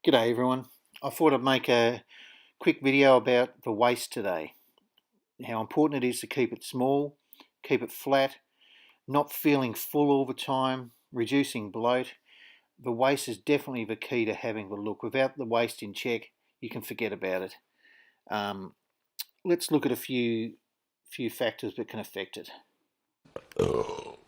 G'day everyone. I thought I'd make a quick video about the waist today. How important it is to keep it small, keep it flat, not feeling full all the time, reducing bloat. The waist is definitely the key to having the look. Without the waist in check, you can forget about it. Let's look at a few factors that can affect it. Entschuldigung.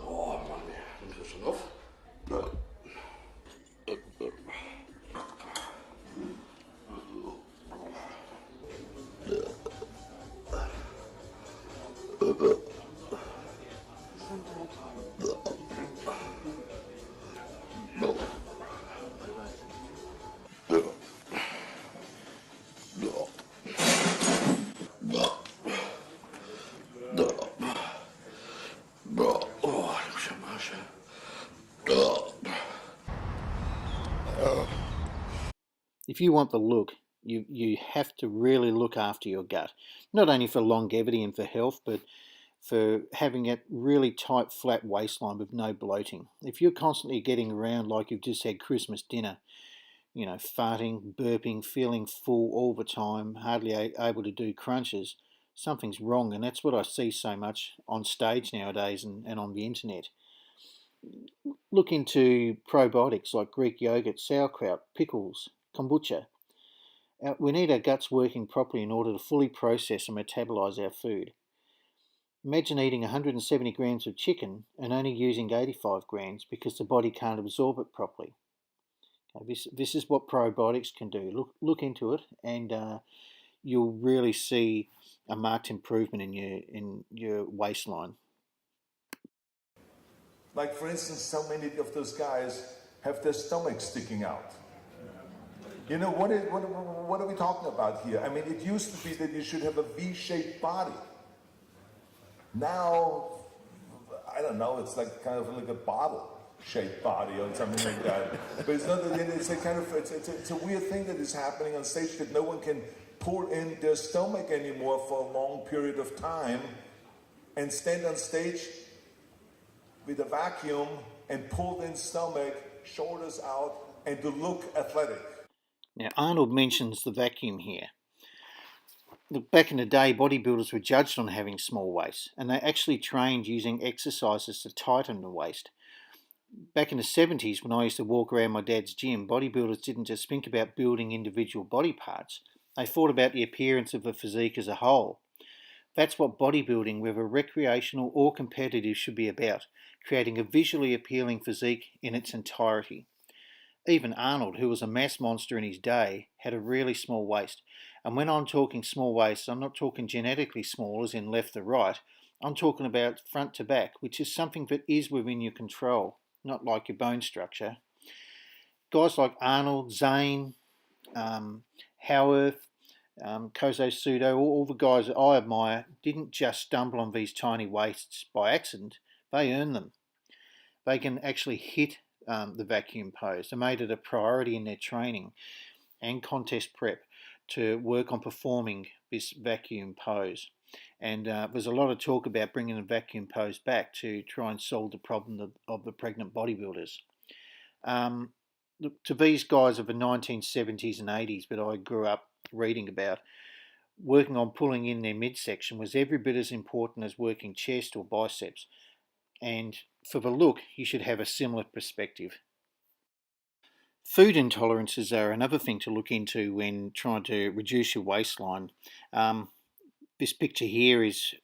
Oh Mann, nimmst du schon auf? If you want the look, you have to really look after your gut, not only for longevity and for health, but for having a really tight, flat waistline with no bloating. If you're constantly getting around like you've just had Christmas dinner, farting, burping, feeling full all the time, hardly able to do crunches, something's wrong. And that's what I see so much on stage nowadays and on the internet. Look into probiotics like Greek yogurt, sauerkraut, pickles, kombucha. We need our guts working properly in order to fully process and metabolize our food. Imagine eating 170 grams of chicken and only using 85 grams because the body can't absorb it properly. This is what probiotics can do. Look into it, and you'll really see a marked improvement in your waistline. Like for instance, so many of those guys have their stomach sticking out. You know, what are we talking about here? I mean, it used to be that you should have a V-shaped body. Now, I don't know, it's like kind of like a bottle-shaped body or something like that. But it's not that, it's a kind of, it's a weird thing that is happening on stage, that no one can pull in their stomach anymore for a long period of time and stand on stage with a vacuum and pulled in stomach, shoulders out, and to look athletic. Now, Arnold mentions the vacuum here. Look, back in the day, bodybuilders were judged on having small waists, and they actually trained using exercises to tighten the waist. Back in the 70s, when I used to walk around my dad's gym, bodybuilders didn't just think about building individual body parts. They thought about the appearance of the physique as a whole. That's what bodybuilding, whether recreational or competitive, should be about, creating a visually appealing physique in its entirety. Even Arnold, who was a mass monster in his day, had a really small waist. And when I'm talking small waist, I'm not talking genetically small as in left to right. I'm talking about front to back, which is something that is within your control, not like your bone structure. Guys like Arnold, Zane, Howarth, Kozo Sudo, all the guys that I admire didn't just stumble on these tiny waists by accident. They earned them. They can actually hit the vacuum pose. They made it a priority in their training and contest prep to work on performing this vacuum pose. And there's a lot of talk about bringing the vacuum pose back to try and solve the problem of the pregnant bodybuilders. Look, to these guys of the 1970s and 80s that I grew up reading about, working on pulling in their midsection was every bit as important as working chest or biceps. And for the look, you should have a similar perspective. Food intolerances are another thing to look into when trying to reduce your waistline. This picture here is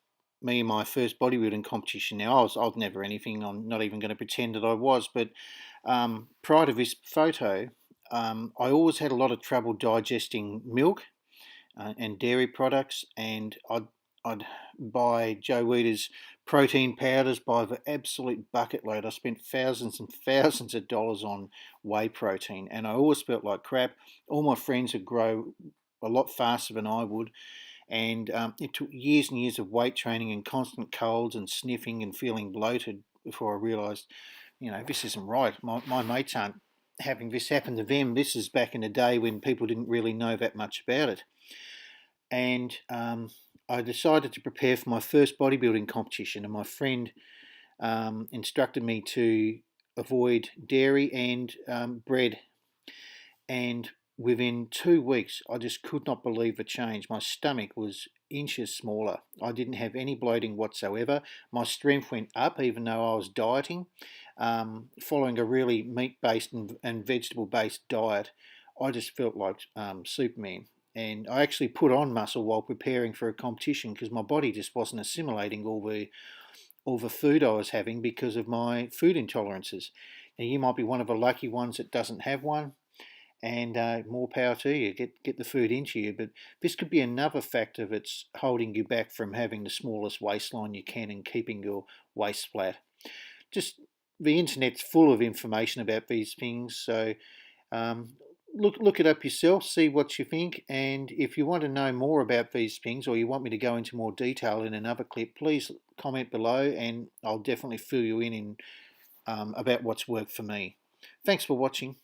me in my first bodybuilding competition. Now, I was never anything. I'm not even going to pretend that I was. But prior to this photo, I always had a lot of trouble digesting milk and dairy products, and I'd buy Joe Weider's protein powders by the absolute bucket load. I spent thousands and thousands of dollars on whey protein, and I always felt like crap. All my friends would grow a lot faster than I would, and it took years and years of weight training and constant colds and sniffing and feeling bloated before I realised, this isn't right. My mates aren't having this happen to them. This is back in the day when people didn't really know that much about it. And I decided to prepare for my first bodybuilding competition, and my friend instructed me to avoid dairy and bread. And within 2 weeks, I just could not believe the change. My stomach was inches smaller. I didn't have any bloating whatsoever. My strength went up, even though I was dieting. Following a really meat-based and vegetable-based diet, I just felt like Superman. And I actually put on muscle while preparing for a competition because my body just wasn't assimilating all the food I was having because of my food intolerances. Now, you might be one of the lucky ones that doesn't have one, and more power to you. Get the food into you. But this could be another factor that's holding you back from having the smallest waistline you can and keeping your waist flat. Just the internet's full of information about these things, so um, look it up yourself, see what you think, and if you want to know more about these things or you want me to go into more detail in another clip, please comment below, and I'll definitely fill you in about what's worked for me. Thanks for watching.